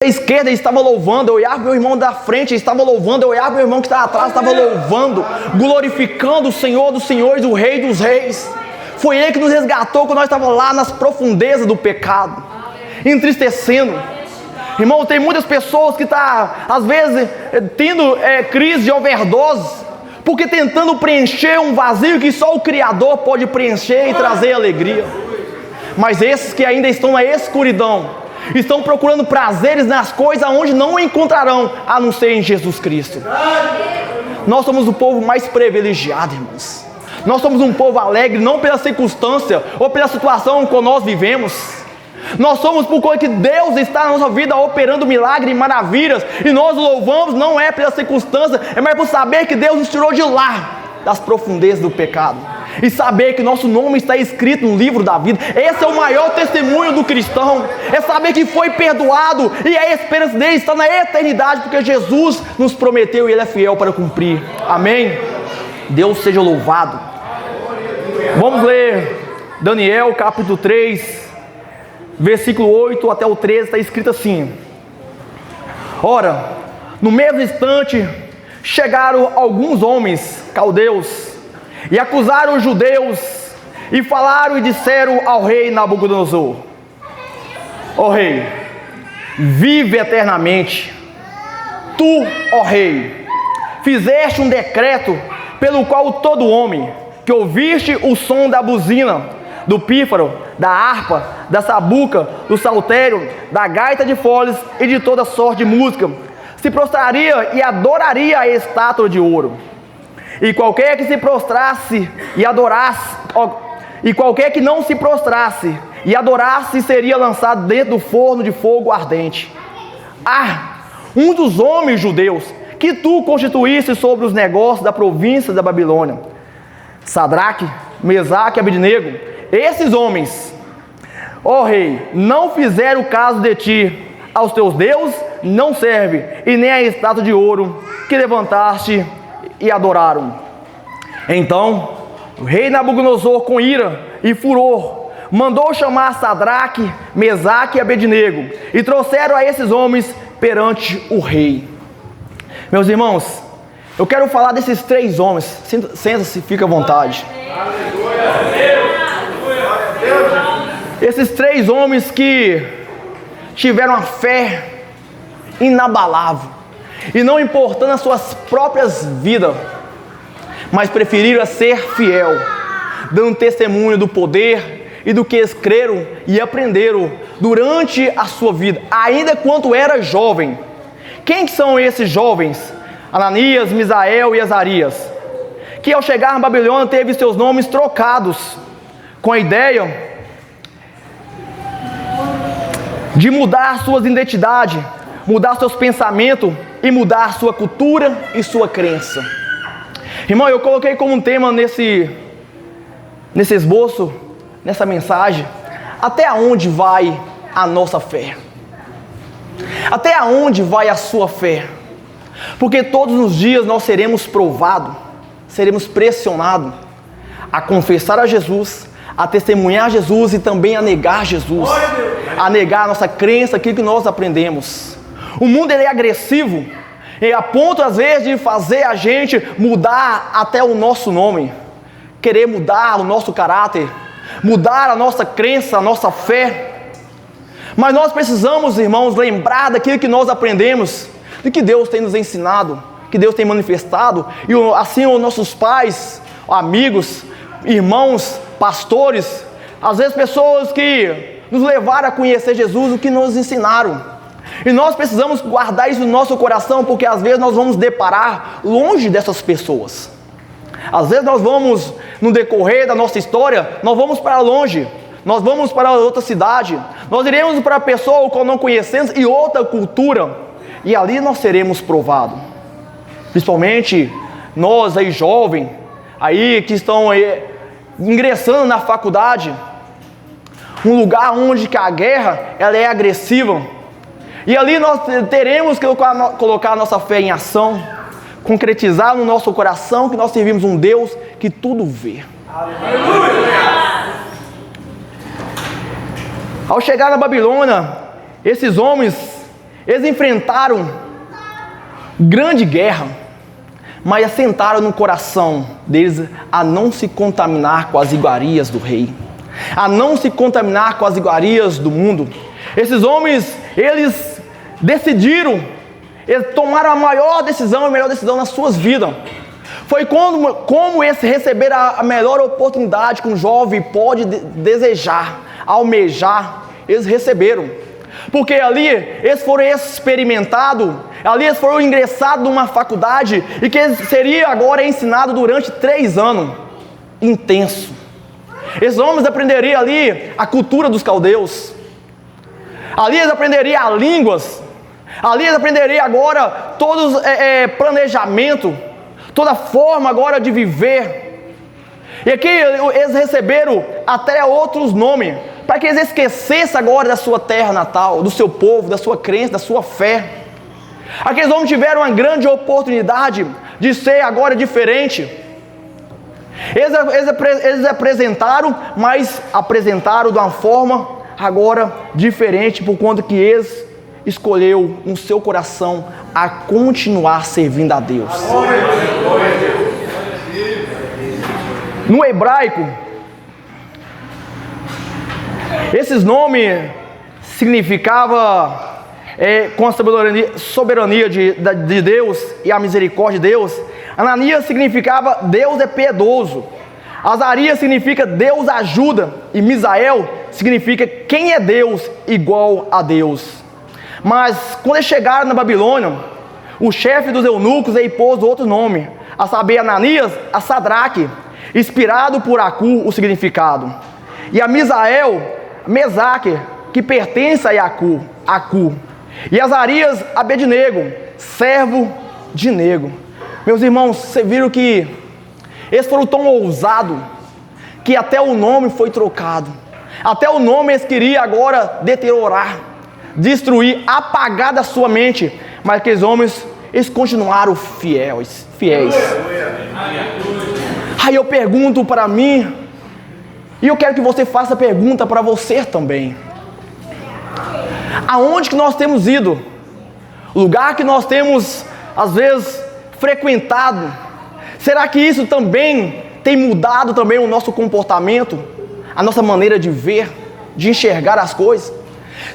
esquerda estava louvando, eu olhava para o meu irmão da frente, estava louvando, eu olhava para o meu irmão que estava atrás, estava louvando, glorificando o Senhor dos senhores, o Rei dos reis. Foi Ele que nos resgatou quando nós estávamos lá nas profundezas do pecado, entristecendo. Irmão, tem muitas pessoas que estão, às vezes, tendo crise de overdose, porque tentando preencher um vazio que só o Criador pode preencher e trazer alegria. Mas esses que ainda estão na escuridão, estão procurando prazeres nas coisas onde não o encontrarão, a não ser em Jesus Cristo. Nós somos o povo mais privilegiado, irmãos. Nós somos um povo alegre, não pela circunstância ou pela situação que nós vivemos. Nós somos por coisa que Deus está na nossa vida operando milagres e maravilhas, e nós louvamos não é pela circunstância, é mais por saber que Deus nos tirou de lá, das profundezas do pecado, e saber que nosso nome está escrito no livro da vida. Esse é o maior testemunho do cristão, é saber que foi perdoado, e a esperança dele está na eternidade, porque Jesus nos prometeu e Ele é fiel para cumprir. Amém? Deus seja louvado. Vamos ler Daniel capítulo 3, versículo 8 até o 13, está escrito assim: Ora, no mesmo instante chegaram alguns homens caldeus e acusaram os judeus, e falaram e disseram ao rei Nabucodonosor: Ó rei, vive eternamente. Tu, ó rei, fizeste um decreto pelo qual todo homem que ouviste o som da buzina, do pífaro, da harpa, da sabuca, do saltério, da gaita de foles e de toda sorte de música, se prostraria e adoraria a estátua de ouro. E qualquer que se prostrasse e adorasse, e qualquer que não se prostrasse e adorasse, seria lançado dentro do forno de fogo ardente. Um dos homens judeus que tu constituíste sobre os negócios da província da Babilônia, Sadraque, Mesaque e Abednego, esses homens, ó rei, não fizeram caso de ti. Aos teus deuses não serve, e nem a estátua de ouro que levantaste e adoraram. Então o rei Nabucodonosor, com ira e furor, mandou chamar Sadraque, Mesaque e Abednego, e trouxeram a esses homens perante o rei. Meus irmãos, eu quero falar desses três homens. Senta-se, fica à vontade. Esses três homens que tiveram a fé inabalável, e não importando as suas próprias vidas, mas preferiram ser fiel, dando testemunho do poder e do que eles creram e aprenderam durante a sua vida, ainda quando era jovem. Quem são esses jovens? Ananias, Misael e Azarias, que ao chegar na Babilônia teve seus nomes trocados, com a ideia de mudar suas identidades, mudar seus pensamentos e mudar sua cultura e sua crença. Irmão, eu coloquei como um tema nesse esboço, nessa mensagem: até onde vai a nossa fé? Até onde vai a sua fé? Porque todos os dias nós seremos provados, seremos pressionados a confessar a Jesus, a testemunhar Jesus e também a negar Jesus, a negar a nossa crença, aquilo que nós aprendemos. O mundo ele é agressivo, e a ponto às vezes de fazer a gente mudar até o nosso nome, querer mudar o nosso caráter, mudar a nossa crença, a nossa fé. Mas nós precisamos, irmãos, lembrar daquilo que nós aprendemos, do que Deus tem nos ensinado, que Deus tem manifestado, e assim os nossos pais, amigos, irmãos, pastores, às vezes pessoas que nos levaram a conhecer Jesus, o que nos ensinaram. E nós precisamos guardar isso no nosso coração, porque às vezes nós vamos deparar longe dessas pessoas. Às vezes nós vamos, no decorrer da nossa história, nós vamos para longe, nós vamos para outra cidade, nós iremos para pessoa que não conhecemos e outra cultura, e ali nós seremos provados. Principalmente nós aí jovens, aí que estão aí, ingressando na faculdade, um lugar onde que a guerra ela é agressiva, e ali nós teremos que colocar a nossa fé em ação, concretizar no nosso coração que nós servimos um Deus que tudo vê. Aleluia! Ao chegar na Babilônia, esses homens, Eles enfrentaram grande guerra, mas assentaram no coração deles a não se contaminar com as iguarias do rei, a não se contaminar com as iguarias do mundo. Esses homens, eles decidiram, eles tomaram a maior decisão, a melhor decisão nas suas vidas. Foi como eles receberam a melhor oportunidade que um jovem pode desejar, almejar, eles receberam. Porque ali eles foram experimentados, ali eles foram ingressados numa faculdade e que seria agora ensinado durante 3 anos, intenso. Esses homens aprenderiam ali a cultura dos caldeus, ali eles aprenderiam as línguas, ali eles aprenderiam agora todos planejamento, toda forma agora de viver. E aqui eles receberam até outros nomes, para que eles esquecessem agora da sua terra natal, do seu povo, da sua crença, da sua fé. Aqueles homens tiveram uma grande oportunidade de ser agora diferente. Eles apresentaram, mas apresentaram de uma forma agora diferente, por conta que eles escolheu no seu coração a continuar servindo a Deus. No hebraico, esses nomes significavam, com a soberania de Deus e a misericórdia de Deus. Ananias significava Deus é piedoso. Azarias significa Deus ajuda. E Misael significa quem é Deus igual a Deus. Mas quando eles chegaram na Babilônia, o chefe dos eunucos aí pôs outro nome, a saber, Ananias, a Sadraque, inspirado por Acu, o significado. E a Misael, Mesaque, que pertence a Acu. E Azarias, Abednego, servo de Nego. Meus irmãos, vocês viram que eles foram tão ousados, que até o nome foi trocado. Até o nome eles queriam agora deteriorar, destruir, apagar da sua mente. Mas aqueles homens, eles continuaram fiéis. Aí eu pergunto para mim, e eu quero que você faça a pergunta para você também: aonde que nós temos ido? O lugar que nós temos, às vezes, frequentado, será que isso também tem mudado também o nosso comportamento, a nossa maneira de ver, de enxergar as coisas?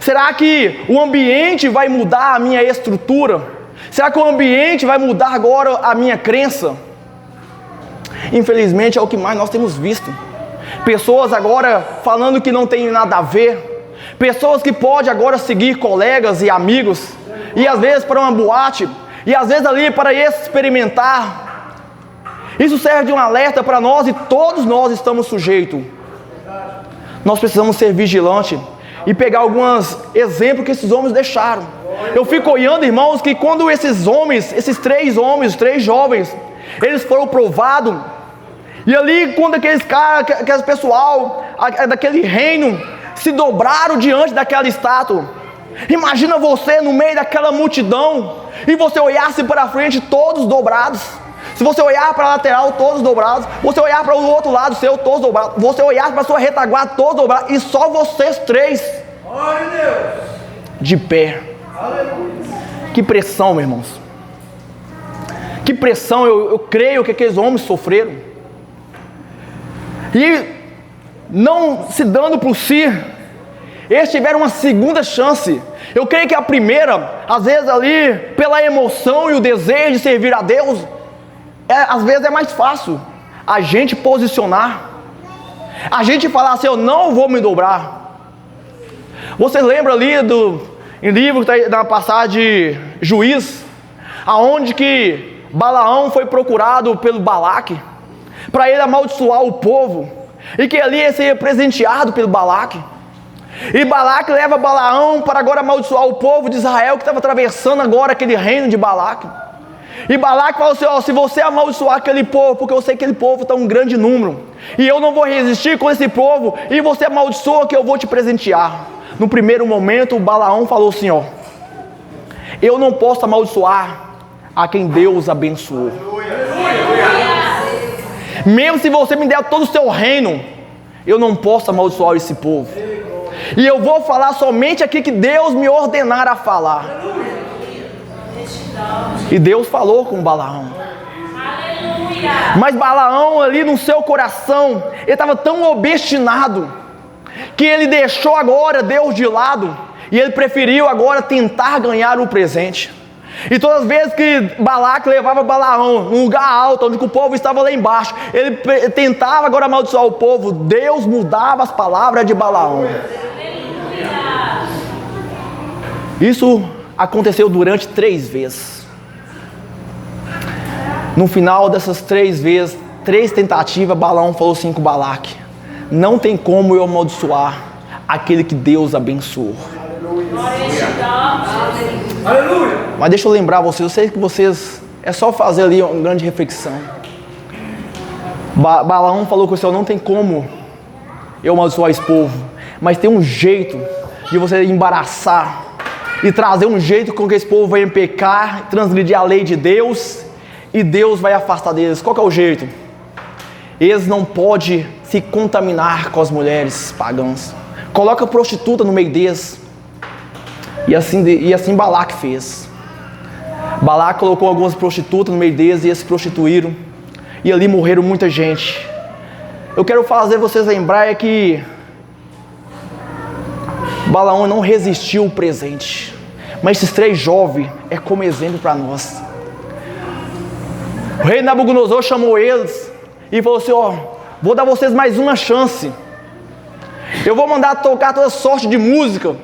Será que o ambiente vai mudar a minha estrutura? Será que o ambiente vai mudar agora a minha crença? Infelizmente é o que mais nós temos visto. Pessoas agora falando que não tem nada a ver. Pessoas que podem agora seguir colegas e amigos, e às vezes para uma boate, e às vezes ali para experimentar. Isso serve de um alerta para nós, e todos nós estamos sujeitos. Nós precisamos ser vigilantes e pegar alguns exemplos que esses homens deixaram. Eu fico olhando, irmãos, que quando esses homens, esses 3 homens, 3 jovens, eles foram provados, e ali quando aqueles caras, aquele pessoal daquele reino se dobraram diante daquela estátua. Imagina você no meio daquela multidão, e você olhasse para frente, todos dobrados. Se você olhar para a lateral, todos dobrados. Você olhar para o outro lado seu, todos dobrados. Você olhar para a sua retaguarda, todos dobrados. E só vocês 3 de pé. Que pressão, meus irmãos. Que pressão, eu creio que aqueles homens sofreram. E não se dando por si, eles tiveram uma segunda chance. Eu creio que a primeira, às vezes ali, pela emoção e o desejo de servir a Deus, às vezes é mais fácil a gente posicionar, a gente falar assim: eu não vou me dobrar. Você lembra ali em livro da passagem de Juiz, aonde que Balaão foi procurado pelo Balaque para ele amaldiçoar o povo, e que ali ele seria presenteado pelo Balaque. E Balaque leva Balaão para agora amaldiçoar o povo de Israel, que estava atravessando agora aquele reino de Balaque. E Balaque falou assim: se você amaldiçoar aquele povo, porque eu sei que aquele povo está um grande número, e eu não vou resistir com esse povo, e você amaldiçoa que eu vou te presentear. No primeiro momento, o Balaão falou assim: eu não posso amaldiçoar a quem Deus abençoou. Mesmo se você me der todo o seu reino, eu não posso amaldiçoar esse povo. E eu vou falar somente aqui que Deus me ordenar a falar. E Deus falou com Balaão. Mas Balaão ali no seu coração, ele estava tão obstinado, que ele deixou agora Deus de lado, e ele preferiu agora tentar ganhar o presente. E todas as vezes que Balaque levava Balaão num lugar alto, onde o povo estava lá embaixo, ele tentava agora amaldiçoar o povo, Deus mudava as palavras de Balaão. Isso aconteceu durante 3 vezes. No final dessas 3 vezes, 3 tentativas, Balaão falou assim com Balaque: não tem como eu amaldiçoar aquele que Deus abençoou. Aleluia. Mas deixa eu lembrar vocês, eu sei que vocês, é só fazer ali uma grande reflexão. Balaão falou com o Senhor: não tem como eu amaldiçoar esse povo, mas tem um jeito de você embaraçar e trazer um jeito com que esse povo vai pecar, transgredir a lei de Deus, e Deus vai afastar deles. Qual que é o jeito? Eles não podem se contaminar com as mulheres pagãs. Coloca prostituta no meio deles. E assim Balaque fez. Balaque colocou algumas prostitutas no meio deles, e eles se prostituíram, e ali morreram muita gente. Eu quero fazer vocês lembrarem que Balaão não resistiu ao presente. Mas esses 3 jovens é como exemplo para nós. O rei Nabucodonosor chamou eles e falou assim: ó, vou dar vocês mais uma chance. Eu vou mandar tocar toda sorte de música.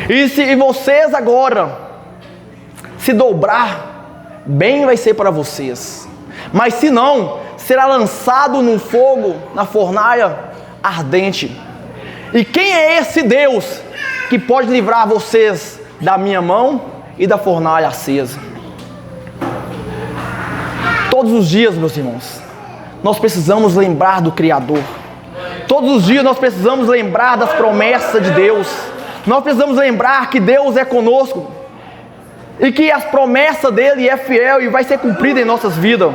E se vocês agora se dobrar, bem vai ser para vocês. Mas se não, será lançado no fogo, na fornalha ardente. E quem é esse Deus que pode livrar vocês da minha mão e da fornalha acesa? Todos os dias, meus irmãos, nós precisamos lembrar do Criador. Todos os dias nós precisamos lembrar das promessas de Deus. Nós precisamos lembrar que Deus é conosco, e que as promessas dele é fiel e vai ser cumprida em nossas vidas.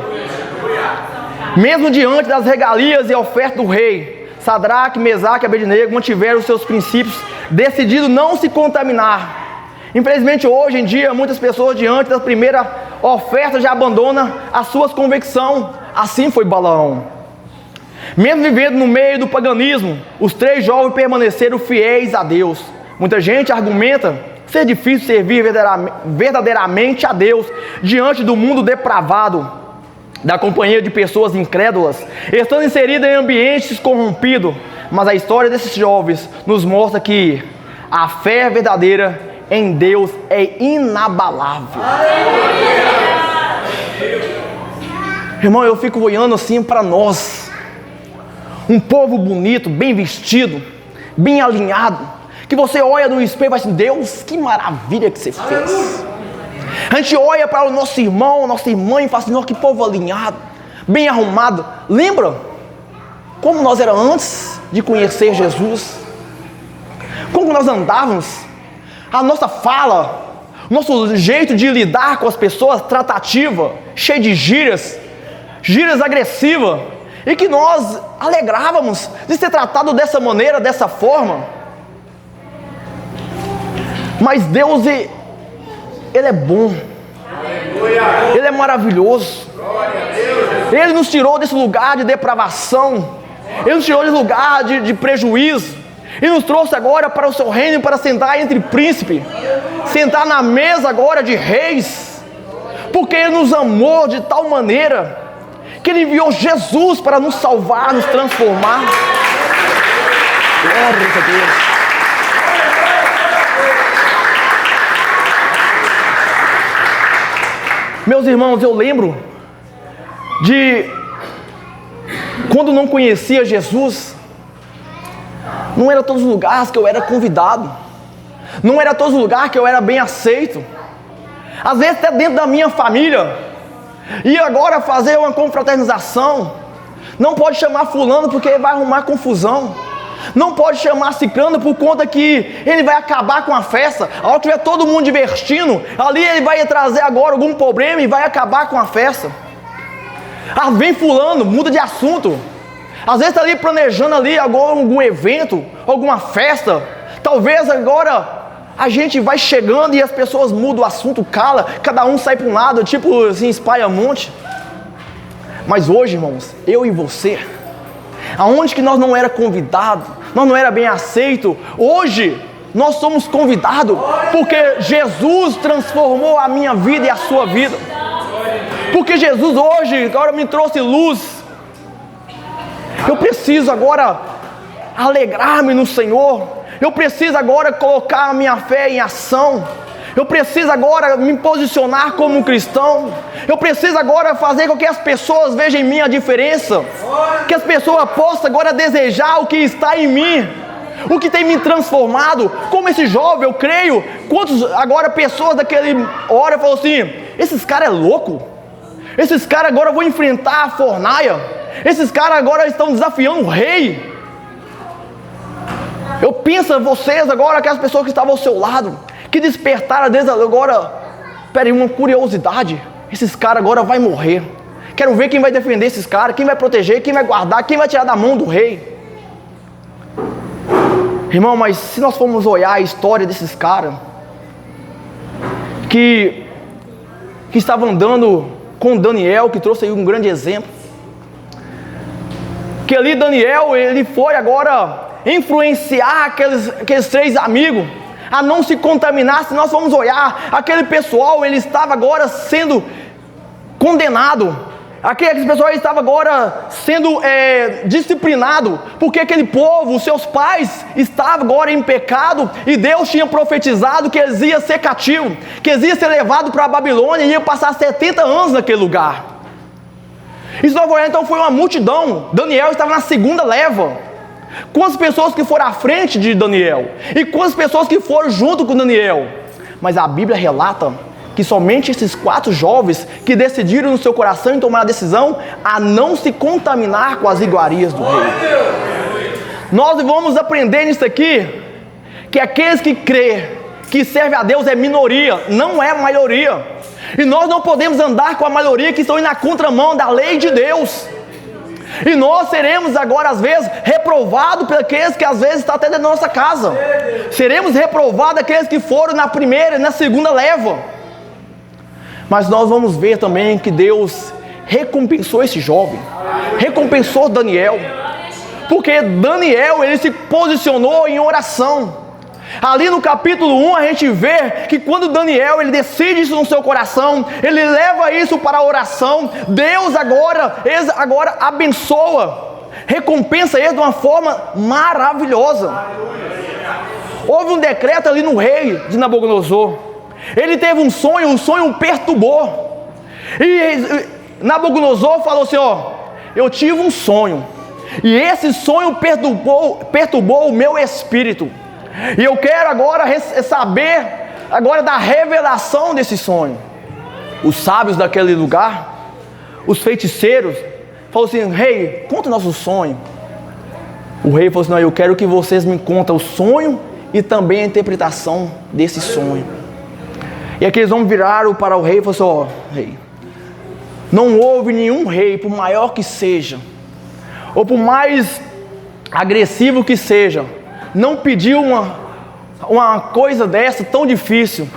Mesmo diante das regalias e ofertas do rei, Sadraque, Mesaque e Abednego mantiveram os seus princípios, decidindo não se contaminar. Infelizmente hoje em dia, muitas pessoas diante da primeira oferta já abandonam as suas convicções. Assim foi Balaão. Mesmo vivendo no meio do paganismo, os 3 jovens permaneceram fiéis a Deus. Muita gente argumenta ser difícil servir verdadeiramente a Deus diante do mundo depravado, da companhia de pessoas incrédulas, estando inseridos em ambientes corrompidos. Mas a história desses jovens nos mostra que a fé verdadeira em Deus é inabalável. Irmão, eu fico olhando assim para nós, um povo bonito, bem vestido, bem alinhado, que você olha no espelho e vai assim: Deus, que maravilha que você fez. A gente olha para o nosso irmão, nossa irmã e fala assim: nossa, que povo alinhado, bem arrumado. Lembra como nós éramos antes de conhecer Jesus? Como nós andávamos? A nossa fala, o nosso jeito de lidar com as pessoas, tratativa, cheia de gírias agressivas, e que nós alegrávamos de ser tratado dessa maneira, dessa forma. Mas Deus, Ele é bom. Ele é maravilhoso. Ele nos tirou desse lugar de depravação. Ele nos tirou desse lugar de prejuízo. Ele nos trouxe agora para o seu reino, para sentar entre príncipes, sentar na mesa agora de reis. Porque Ele nos amou de tal maneira que Ele enviou Jesus para nos salvar, nos transformar. Glória a Deus. Meus irmãos, eu lembro de quando não conhecia Jesus, não era todos os lugares que eu era convidado, não era todos os lugares que eu era bem aceito. Às vezes até dentro da minha família, e agora fazer uma confraternização, não pode chamar fulano porque ele vai arrumar confusão. Não pode chamar ciclano por conta que ele vai acabar com a festa. Ao que tiver todo mundo divertindo, ali ele vai trazer agora algum problema e vai acabar com a festa. Vem fulano, muda de assunto. Às vezes está ali planejando ali agora algum evento, alguma festa. Talvez agora a gente vai chegando e as pessoas mudam o assunto, cala, cada um sai para um lado, tipo assim, espalha monte. Mas hoje, irmãos, eu e você, aonde que nós não era convidado, nós não era bem aceito, hoje nós somos convidados, porque Jesus transformou a minha vida e a sua vida, porque Jesus hoje agora me trouxe luz. Eu preciso agora alegrar-me no Senhor, eu preciso agora colocar a minha fé em ação, eu preciso agora me posicionar como um cristão, eu preciso agora fazer com que as pessoas vejam em mim a diferença, que as pessoas possam agora desejar o que está em mim, o que tem me transformado, como esse jovem, eu creio, quantos agora pessoas daquele hora falam assim, esses caras é louco, esses caras agora vão enfrentar a fornalha, esses caras agora estão desafiando o rei. Eu penso vocês agora, aquelas pessoas que estavam ao seu lado, que despertaram desde agora, peraí, uma curiosidade, esses caras agora vão morrer, quero ver quem vai defender esses caras, quem vai proteger, quem vai guardar, quem vai tirar da mão do rei. Irmão, mas se nós formos olhar a história desses caras, que estavam andando com Daniel, que trouxe aí um grande exemplo, que ali Daniel, ele foi agora influenciar aqueles 3 amigos a não se contaminar. Se nós formos olhar, aquele pessoal, ele estava agora sendo condenado, aquele pessoal estava agora sendo disciplinado, porque aquele povo, os seus pais, estavam agora em pecado, e Deus tinha profetizado que eles iam ser cativos, que eles iam ser levados para a Babilônia, e iam passar 70 anos naquele lugar. Isso não foi, então foi uma multidão. Daniel estava na segunda leva. Quantas pessoas que foram à frente de Daniel? E quantas pessoas que foram junto com Daniel? Mas a Bíblia relata que somente esses 4 jovens que decidiram no seu coração em tomar a decisão a não se contaminar com as iguarias do rei. Nós vamos aprender nisso aqui, que aqueles que crê, que serve a Deus é minoria, não é maioria. E nós não podemos andar com a maioria que estão indo na contramão da lei de Deus. E nós seremos agora às vezes reprovados por aqueles que às vezes estão até dentro da nossa casa. Seremos reprovados aqueles que foram na primeira e na segunda leva. Mas nós vamos ver também que Deus recompensou esse jovem, recompensou Daniel, porque Daniel, ele se posicionou em oração. Ali no capítulo 1 a gente vê que quando Daniel, ele decide isso no seu coração, ele leva isso para a oração, Deus agora abençoa, recompensa ele de uma forma maravilhosa. Houve um decreto ali no rei de Nabucodonosor, ele teve um sonho, o sonho perturbou, e Nabucodonosor falou assim, eu tive um sonho, e esse sonho perturbou o meu espírito, e eu quero agora saber agora da revelação desse sonho. Os sábios daquele lugar, os feiticeiros, falaram assim, rei, conta o nosso sonho. O rei falou assim, não, eu quero que vocês me contem o sonho e também a interpretação desse sonho. E aqueles homens viraram para o rei e falaram assim, rei, não houve nenhum rei, por maior que seja, ou por mais agressivo que seja, não pediu uma coisa dessa tão difícil.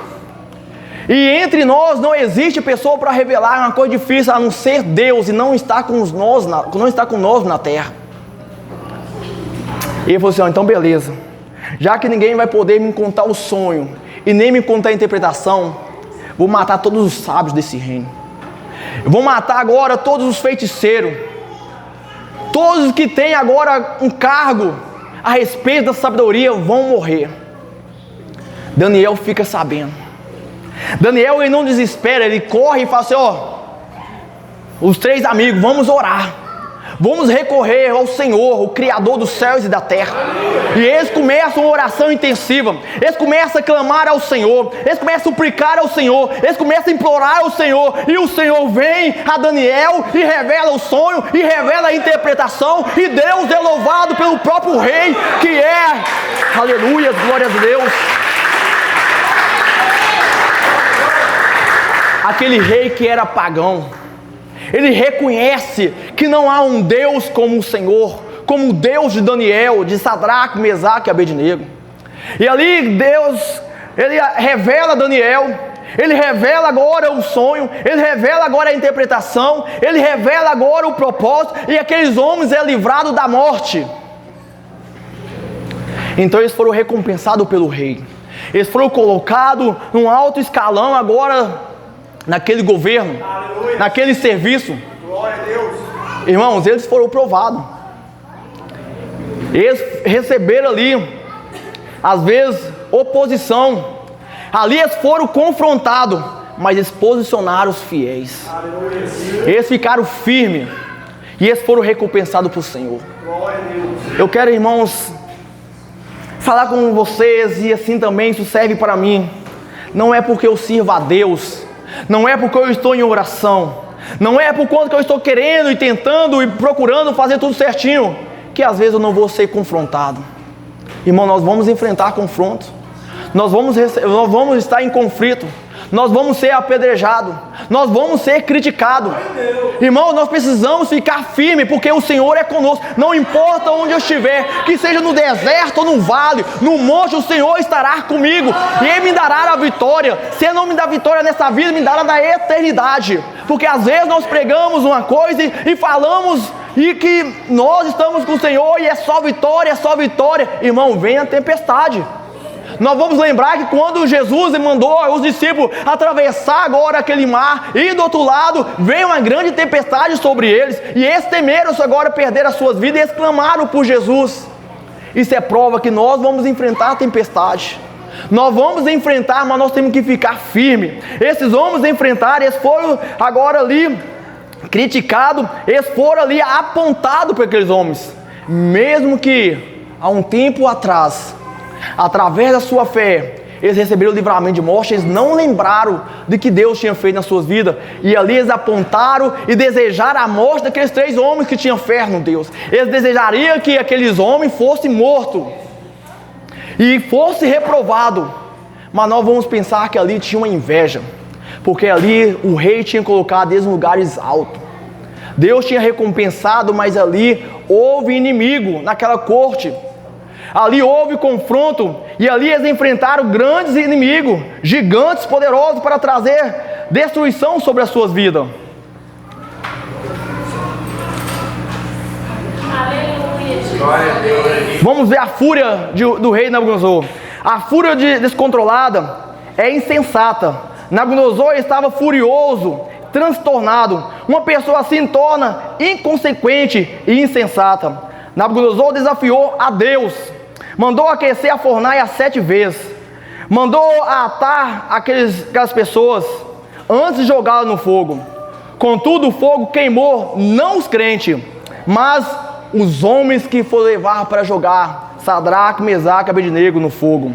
E entre nós não existe pessoa para revelar uma coisa difícil a não ser Deus, e não está conosco na terra. E ele falou assim, então beleza, já que ninguém vai poder me contar o sonho e nem me contar a interpretação, vou matar todos os sábios desse reino, eu vou matar agora todos os feiticeiros, todos que têm agora um cargo a respeito da sabedoria vão morrer. Daniel fica sabendo. Daniel, ele não desespera, ele corre e fala assim, os 3 amigos, vamos orar, vamos recorrer ao Senhor, o Criador dos céus e da terra. E eles começam uma oração intensiva, eles começam a clamar ao Senhor, eles começam a suplicar ao Senhor, eles começam a implorar ao Senhor, e o Senhor vem a Daniel e revela o sonho, e revela a interpretação, e Deus é louvado pelo próprio rei, que é, aleluia, glória a Deus. Aquele rei que era pagão, ele reconhece que não há um Deus como o Senhor, como o Deus de Daniel, de Sadraque, Mesaque e Abednego. E ali Deus ele revela a Daniel, ele revela agora o sonho, ele revela agora a interpretação, ele revela agora o propósito, e aqueles homens é livrado da morte. Então eles foram recompensados pelo rei, eles foram colocados num alto escalão agora, naquele governo, naquele serviço. Glória a Deus. Irmãos, eles foram provados, eles receberam ali, às vezes, oposição, ali eles foram confrontados, mas eles posicionaram-se fiéis, eles ficaram firmes, e eles foram recompensados por Senhor. Glória a Deus. Eu quero, irmãos, falar com vocês, e assim também isso serve para mim. Não é porque eu sirvo a Deus, não é porque eu estou em oração, não é por conta que eu estou querendo e tentando e procurando fazer tudo certinho, que às vezes eu não vou ser confrontado. Irmão, nós vamos enfrentar confrontos, nós vamos estar em conflito, nós vamos ser apedrejados, nós vamos ser criticados. Irmão, nós precisamos ficar firmes, porque o Senhor é conosco. Não importa onde eu estiver, que seja no deserto ou no vale, no monte, o Senhor estará comigo, e Ele me dará a vitória. Se Ele não me dá vitória nessa vida, me dará na eternidade. Porque às vezes nós pregamos uma coisa e falamos e que nós estamos com o Senhor, e é só vitória, é só vitória. Irmão, vem a tempestade. Nós vamos lembrar que quando Jesus mandou os discípulos atravessar agora aquele mar, e do outro lado veio uma grande tempestade sobre eles, e eles temeram agora perder as suas vidas, e eles clamaram por Jesus. Isso é prova que nós vamos enfrentar a tempestade, nós vamos enfrentar, mas nós temos que ficar firmes. Esses homens enfrentaram, eles foram agora ali criticados, eles foram ali apontados por aqueles homens, mesmo que há um tempo atrás, através da sua fé, eles receberam o livramento de morte, eles não lembraram de que Deus tinha feito nas suas vidas, e ali eles apontaram e desejaram a morte daqueles 3 homens que tinham fé no Deus. Eles desejariam que aqueles homens fossem mortos e fossem reprovados, mas nós vamos pensar que ali tinha uma inveja, porque ali o rei tinha colocado eles em lugares altos, Deus tinha recompensado, mas ali houve inimigo naquela corte. Ali houve confronto, e ali eles enfrentaram grandes inimigos, gigantes poderosos, para trazer destruição sobre as suas vidas. Vamos ver a fúria do rei Nabucodonosor. A fúria descontrolada é insensata. Nabucodonosor estava furioso, transtornado. Uma pessoa assim torna inconsequente e insensata. Nabucodonosor desafiou a Deus, mandou aquecer a fornalha 7 vezes, mandou atar aquelas pessoas antes de jogá-las no fogo. Contudo, o fogo queimou não os crentes, mas os homens que foram levar para jogar Sadraque, Mesaque e Abednego no fogo.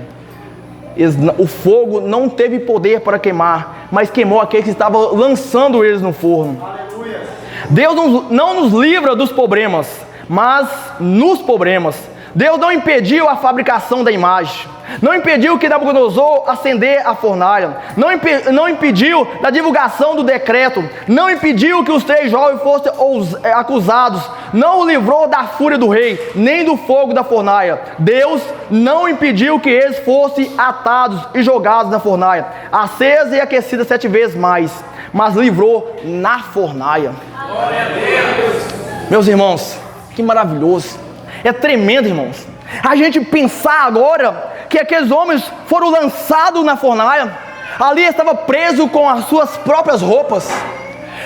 O fogo não teve poder para queimar, mas queimou aqueles que estavam lançando eles no forno. Aleluia. Deus não nos livra dos problemas, mas nos problemas. Deus não impediu a fabricação da imagem, não impediu que Nabucodonosor acender a fornalha, não impediu da divulgação do decreto, não impediu que os 3 jovens fossem acusados, não o livrou da fúria do rei, nem do fogo da fornalha. Deus não impediu que eles fossem atados e jogados na fornalha, acesa e aquecida 7 vezes mais, mas livrou na fornalha. Glória a Deus. Meus irmãos, que maravilhoso. É tremendo, irmãos, a gente pensar agora que aqueles homens foram lançados na fornalha, ali estava preso com as suas próprias roupas,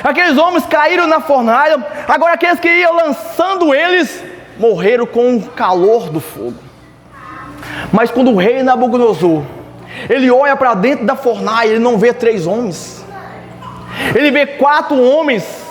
aqueles homens caíram na fornalha, agora aqueles que iam lançando eles, morreram com o calor do fogo. Mas quando o rei Nabucodonosor, ele olha para dentro da fornalha, ele não vê 3 homens, ele vê 4 homens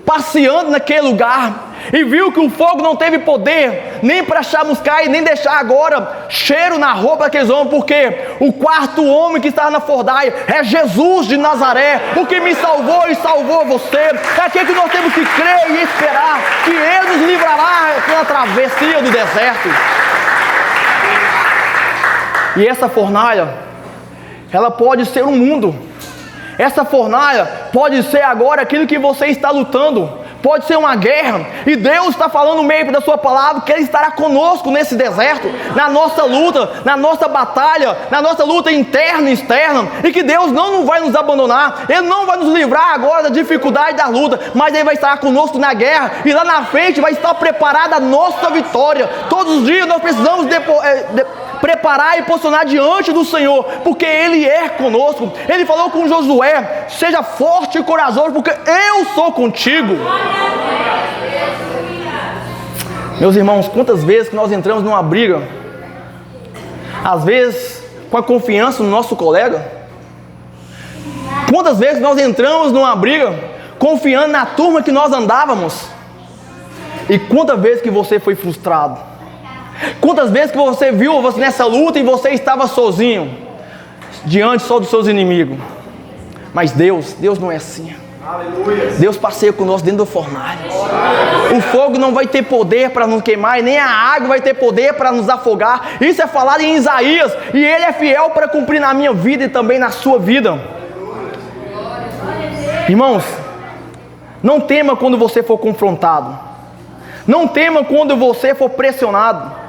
passeando naquele lugar, e viu que o fogo não teve poder nem para chamuscar e nem deixar agora cheiro na roupa daqueles homens, porque o 4º homem que estava na fornalha é Jesus de Nazaré, o que me salvou e salvou você. É aquele que nós temos que crer e esperar que Ele nos livrará pela travessia do deserto. E essa fornalha, ela pode ser um mundo. Essa fornalha pode ser agora aquilo que você está lutando. pode ser uma guerra, e Deus está falando no meio da sua palavra que Ele estará conosco nesse deserto, na nossa luta, na nossa batalha, na nossa luta interna e externa, e que Deus não vai nos abandonar, Ele não vai nos livrar agora da dificuldade da luta, mas Ele vai estar conosco na guerra, e lá na frente vai estar preparada a nossa vitória. Todos os dias nós precisamos preparar e posicionar diante do Senhor, porque Ele é conosco. Ele falou com Josué: seja forte e corajoso, porque eu sou contigo. Meus irmãos, quantas vezes que nós entramos numa briga, às vezes com a confiança no nosso colega, quantas vezes nós entramos numa briga confiando na turma que nós andávamos, e quantas vezes que você foi frustrado, quantas vezes que você viu você nessa luta e você estava sozinho, diante só dos seus inimigos. Mas Deus não é assim. Aleluia. Deus passeia conosco dentro do fornalho. O fogo não vai ter poder para nos queimar, e nem a água vai ter poder para nos afogar. Isso é falado em Isaías, e Ele é fiel para cumprir na minha vida e também na sua vida. Irmãos, não tema quando você for confrontado, não tema quando você for pressionado.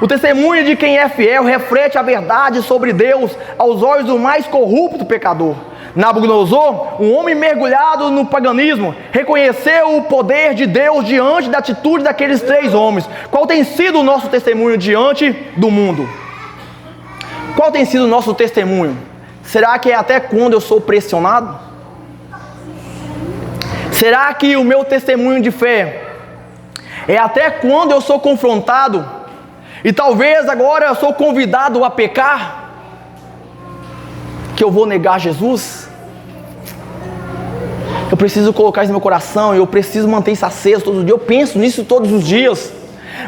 O testemunho de quem é fiel reflete a verdade sobre Deus aos olhos do mais corrupto pecador. Nabucodonosor, um homem mergulhado no paganismo, reconheceu o poder de Deus diante da atitude daqueles 3 homens. Qual tem sido o nosso testemunho diante do mundo? Qual tem sido o nosso testemunho? Será que é até quando eu sou pressionado? Será que o meu testemunho de fé é até quando eu sou confrontado e talvez agora eu sou convidado a pecar, que eu vou negar Jesus? Eu preciso colocar isso no meu coração, eu preciso manter isso aceso todos os dias. Eu penso nisso todos os dias.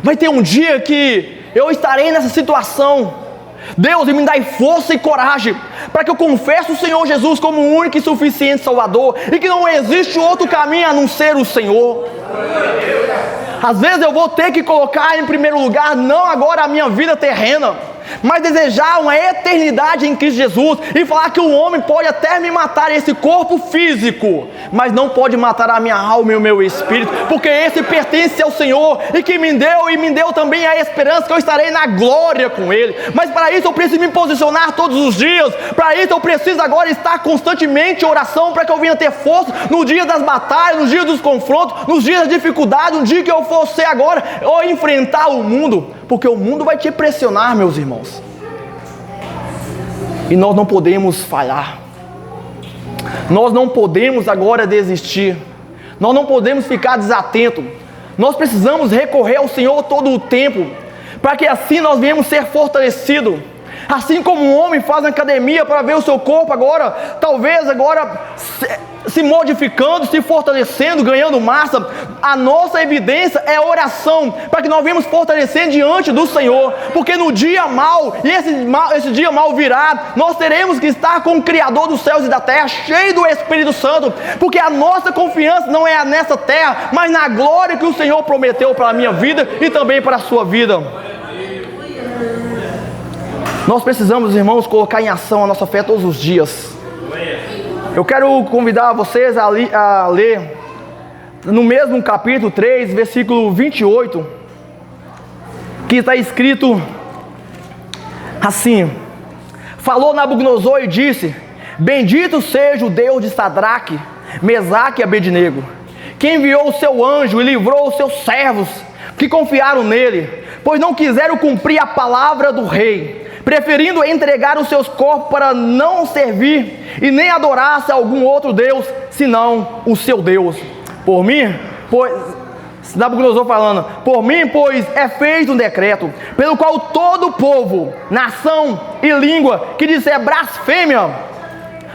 Vai ter um dia que eu estarei nessa situação. Deus, me dai força e coragem para que eu confesse o Senhor Jesus como o único e suficiente Salvador, e que não existe outro caminho a não ser o Senhor. Às vezes eu vou ter que colocar em primeiro lugar, não agora a minha vida terrena, mas desejar uma eternidade em Cristo Jesus, e falar que o homem pode até me matar esse corpo físico, mas não pode matar a minha alma e o meu espírito, porque esse pertence ao Senhor, e que me deu também a esperança que eu estarei na glória com Ele. Mas para isso eu preciso me posicionar todos os dias, para isso eu preciso agora estar constantemente em oração, para que eu venha ter força no dia das batalhas, no dia dos confrontos, nos dias da dificuldade, no dia que eu for ser agora, ou enfrentar o mundo, porque o mundo vai te pressionar, meus irmãos, e nós não podemos falhar, nós não podemos agora desistir, nós não podemos ficar desatentos, nós precisamos recorrer ao Senhor todo o tempo, para que assim nós venhamos ser fortalecidos. Assim como um homem faz na academia para ver o seu corpo agora, talvez agora se modificando, se fortalecendo, ganhando massa, a nossa evidência é a oração, para que nós venhamos fortalecendo diante do Senhor, porque no dia mau, e esse dia mau virá, nós teremos que estar com o Criador dos céus e da terra, cheio do Espírito Santo, porque a nossa confiança não é nessa terra, mas na glória que o Senhor prometeu para a minha vida e também para a sua vida. Nós precisamos, irmãos, colocar em ação a nossa fé todos os dias. Eu quero convidar vocês a ler no mesmo capítulo 3, versículo 28, que está escrito assim: falou Nabucodonosor e disse: bendito seja o Deus de Sadraque, Mesaque e Abednego, que enviou o seu anjo e livrou os seus servos que confiaram nele, pois não quiseram cumprir a palavra do rei, preferindo entregar os seus corpos para não servir e nem adorar-se a algum outro Deus, senão o seu Deus. Por mim, pois, Nabucodonosor falando, por mim, pois, é feito um decreto, pelo qual todo povo, nação e língua que disser blasfêmia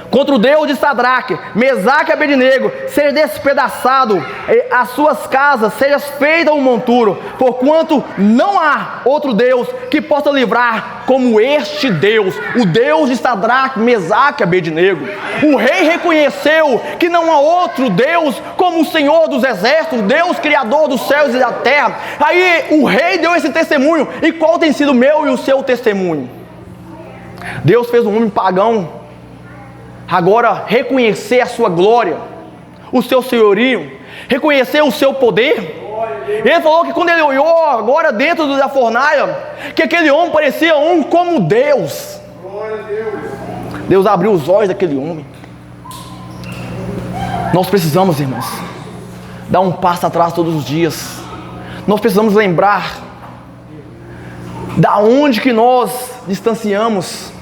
contra o Deus de Sadraque, Mesaque e Abednego, seja despedaçado, as suas casas seja feita um monturo, porquanto não há outro Deus que possa livrar como este Deus, o Deus de Sadraque, Mesaque e Abednego. O rei reconheceu que não há outro Deus como o Senhor dos exércitos, Deus criador dos céus e da terra. Aí o rei deu esse testemunho. E qual tem sido o meu e o seu testemunho? Deus fez um homem pagão agora reconhecer a sua glória. o seu senhorio, reconhecer o seu poder. Ele falou que quando ele olhou agora dentro da fornalha, que aquele homem parecia um como Deus. Deus abriu os olhos daquele homem. Nós precisamos, irmãos, dar um passo atrás todos os dias. Nós precisamos lembrar da onde que nós distanciamos.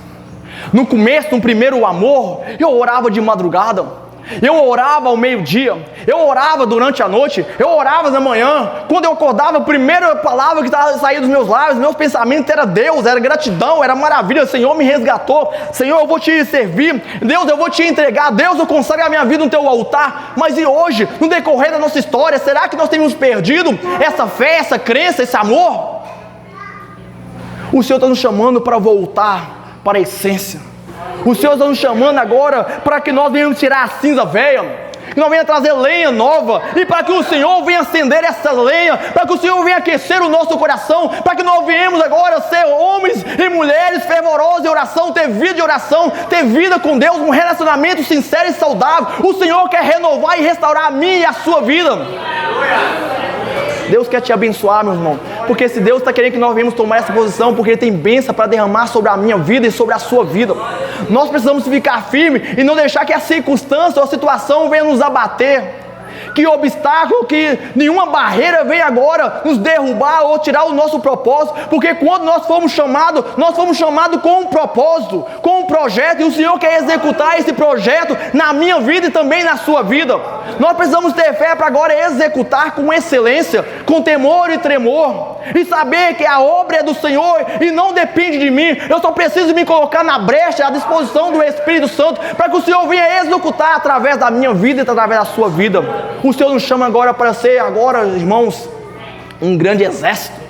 No começo, no primeiro amor, eu orava de madrugada, eu orava ao meio-dia, eu orava durante a noite, eu orava na manhã. Quando eu acordava, a primeira palavra que saía dos meus lábios, meus pensamentos era Deus, era gratidão, era maravilha. Senhor me resgatou, Senhor, eu vou te servir, Deus, eu vou te entregar, Deus, eu consagro a minha vida no teu altar. Mas e hoje, no decorrer da nossa história, será que nós temos perdido essa fé, essa crença, esse amor? O Senhor está nos chamando para voltar para a essência. O Senhor está nos chamando agora para que nós venhamos tirar a cinza velha, que nós venhamos trazer lenha nova, e para que o Senhor venha acender essa lenha, para que o Senhor venha aquecer o nosso coração, para que nós venhamos agora ser homens e mulheres fervorosos em oração, ter vida de oração, ter vida com Deus, um relacionamento sincero e saudável. O Senhor quer renovar e restaurar a minha e a sua vida. Deus quer te abençoar, meu irmão, porque se Deus está querendo que nós venhamos tomar essa posição, porque Ele tem bênção para derramar sobre a minha vida e sobre a sua vida. Nós precisamos ficar firmes e não deixar que a circunstância ou a situação venha nos abater, que obstáculo, que nenhuma barreira venha agora nos derrubar ou tirar o nosso propósito, porque quando nós fomos chamados com um propósito, com um projeto, e o Senhor quer executar esse projeto na minha vida e também na sua vida. Nós precisamos ter fé para agora executar com excelência, com temor e tremor, e saber que a obra é do Senhor e não depende de mim. Eu só preciso me colocar na brecha, à disposição do Espírito Santo, para que o Senhor venha executar através da minha vida e através da sua vida. O Senhor nos chama agora para ser agora, irmãos, um grande exército,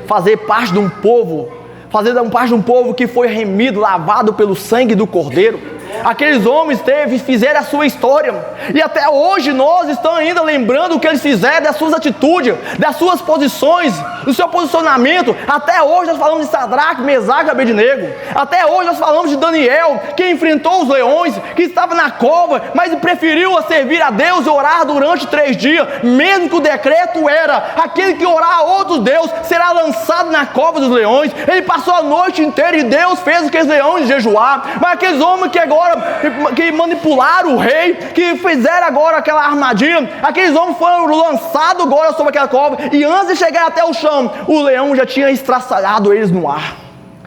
fazer parte de um povo que foi remido, lavado pelo sangue do Cordeiro. Aqueles homens fizeram a sua história, e até hoje nós estamos ainda lembrando o que eles fizeram, das suas atitudes, das suas posições, do seu posicionamento. Até hoje nós falamos de Sadraque, Mesaque e Abednego. Até hoje nós falamos de Daniel, que enfrentou os leões, que estava na cova, mas preferiu servir a Deus e orar durante 3 dias, mesmo que o decreto era: aquele que orar a outro Deus será lançado na cova dos leões. Ele passou a noite inteira e Deus fez aqueles leões jejuar. Mas aqueles homens que agora que manipularam o rei, que fizeram agora aquela armadilha, aqueles homens foram lançados agora sobre aquela cova, e antes de chegar até o chão, o leão já tinha estraçalhado eles no ar.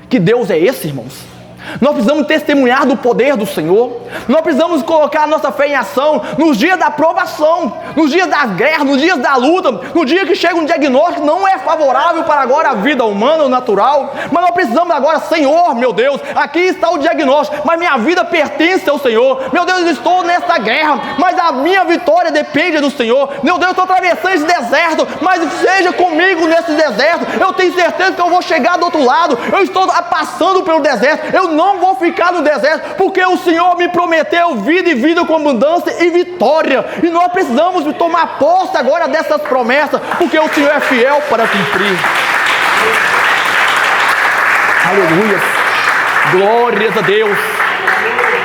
Que Deus é esse, irmãos? Nós precisamos testemunhar do poder do Senhor. Nós precisamos colocar a nossa fé em ação nos dias da provação, nos dias da guerra, nos dias da luta, no dia que chega um diagnóstico que não é favorável para agora a vida humana ou natural. Mas nós precisamos agora: Senhor, meu Deus, aqui está o diagnóstico, mas minha vida pertence ao Senhor. Meu Deus, eu estou nesta guerra, mas a minha vitória depende do Senhor. Meu Deus, eu estou atravessando esse deserto, mas seja comigo nesse deserto. Eu tenho certeza que eu vou chegar do outro lado. Eu estou passando pelo deserto, eu não vou ficar no deserto, porque o Senhor me prometeu vida e vida com abundância e vitória. E nós precisamos tomar posse agora dessas promessas, porque o Senhor é fiel para cumprir. Aleluia, glórias a Deus,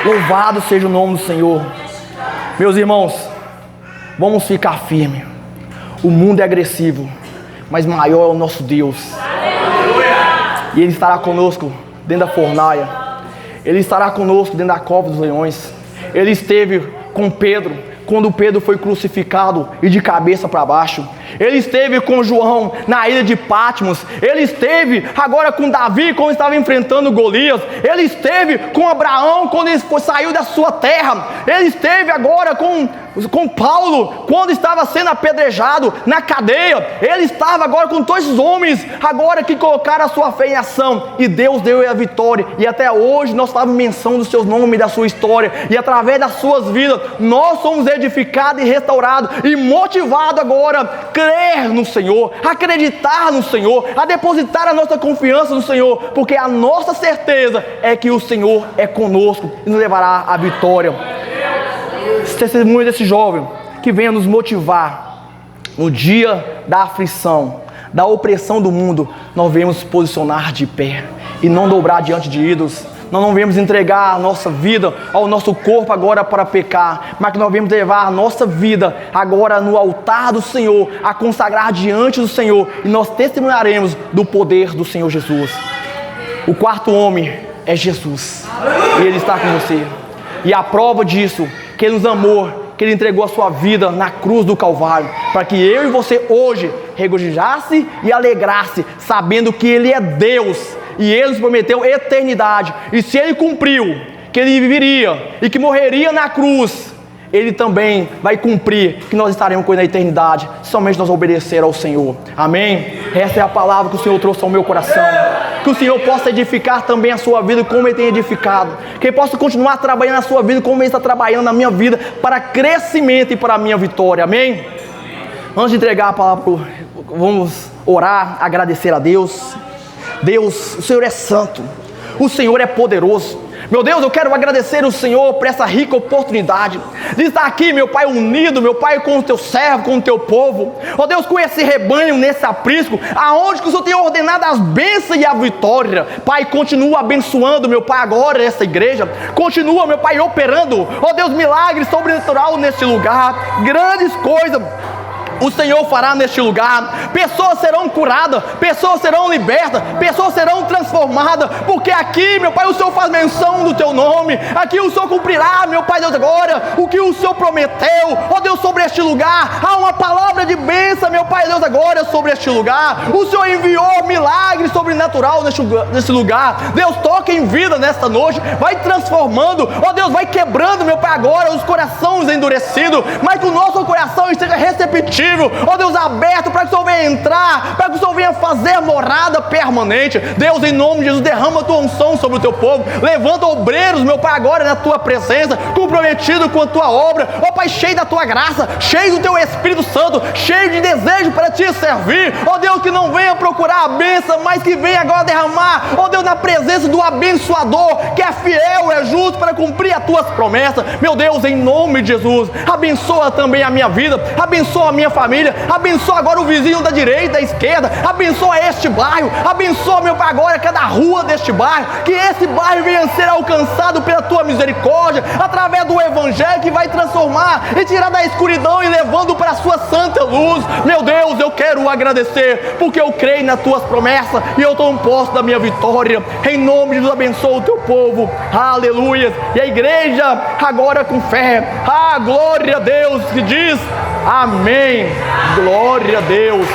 louvado seja o nome do Senhor. Meus irmãos, vamos ficar firmes. O mundo é agressivo, mas maior é o nosso Deus. E Ele estará conosco dentro da fornalha. Ele estará conosco dentro da cova dos leões. Ele esteve com Pedro quando Pedro foi crucificado e de cabeça para baixo. Ele esteve com João na ilha de Patmos. Ele esteve agora com Davi quando estava enfrentando Golias. Ele esteve com Abraão quando ele saiu da sua terra. Ele esteve agora com Paulo quando estava sendo apedrejado na cadeia. Ele estava agora com todos esses homens agora que colocaram a sua fé em ação, e Deus deu a vitória. E até hoje nós fazemos menção dos seus nomes e da sua história, e através das suas vidas nós somos edificados e restaurados e motivados agora a crer no Senhor, acreditar no Senhor, a depositar a nossa confiança no Senhor, porque a nossa certeza é que o Senhor é conosco e nos levará à vitória. Testemunho desse jovem que venha nos motivar no dia da aflição, da opressão do mundo. Nós venhamos posicionar de pé e não dobrar diante de ídolos. nós não viemos entregar a nossa vida, ao nosso corpo agora para pecar, mas que nós viemos levar a nossa vida agora no altar do Senhor, a consagrar diante do Senhor, e nós testemunharemos do poder do Senhor Jesus. O quarto homem é Jesus, e Ele está com você, e a prova disso, que Ele nos amou, que Ele entregou a sua vida na cruz do Calvário, para que eu e você hoje regozijasse e alegrasse, sabendo que Ele é Deus, e Ele nos prometeu eternidade, e se Ele cumpriu, que Ele viveria, e que morreria na cruz, Ele também vai cumprir, que nós estaremos com Ele na eternidade, somente nós obedecer ao Senhor, amém? Essa é a palavra que o Senhor trouxe ao meu coração, que o Senhor possa edificar também a sua vida como Ele tem edificado, que Ele possa continuar trabalhando na sua vida como Ele está trabalhando na minha vida, para crescimento e para a minha vitória, amém? Antes de entregar a palavra, vamos orar, agradecer a Deus. Deus, o Senhor é santo, o Senhor é poderoso. Meu Deus, eu quero agradecer o Senhor por essa rica oportunidade de estar aqui, meu Pai, unido, meu Pai, com o Teu servo, com o Teu povo. Ó Deus, com esse rebanho, nesse aprisco, aonde que o Senhor tem ordenado as bênçãos e a vitória. Pai, continua abençoando, meu Pai, agora essa igreja. Continua, meu Pai, operando, ó Deus, milagres sobrenatural neste lugar. Grandes coisas o Senhor fará neste lugar. Pessoas serão curadas, pessoas serão libertas, pessoas serão transformadas, porque aqui, meu Pai, o Senhor faz menção do Teu nome. Aqui o Senhor cumprirá, meu Pai Deus, agora o que o Senhor prometeu, ó Deus, sobre este lugar. Há uma palavra de bênção, meu Pai Deus, agora sobre este lugar. O Senhor enviou milagres sobrenatural neste lugar. Deus, toca em vida nesta noite, vai transformando, ó Deus, vai quebrando, meu Pai, agora os corações endurecidos, mas que o nosso coração esteja receptivo, ó Deus, aberto, para que o Senhor venha entrar, para que o Senhor venha fazer morada permanente. Deus, em nome de Jesus, derrama a Tua unção sobre o Teu povo, levanta obreiros, meu Pai, agora na Tua presença, comprometido com a Tua obra, ó Pai, cheio da Tua graça, cheio do Teu Espírito Santo, cheio de desejo para Te servir, ó Deus, que não venha procurar a bênção, mas que venha agora derramar, ó Deus, na presença do abençoador, que é fiel, é justo para cumprir as Tuas promessas. Meu Deus, em nome de Jesus, abençoa também a minha vida, abençoa a minha família, abençoa agora o vizinho da direita, da esquerda, abençoa este bairro, abençoa, meu Pai, agora cada rua deste bairro, que esse bairro venha ser alcançado pela Tua misericórdia, através do Evangelho que vai transformar e tirar da escuridão e levando para a Sua santa luz. Meu Deus, eu quero agradecer, porque eu creio nas Tuas promessas e eu tomo posse da minha vitória. Em nome de Jesus, abençoa o Teu povo, aleluia. E a igreja agora com fé, glória a Deus, que diz amém. Glória a Deus.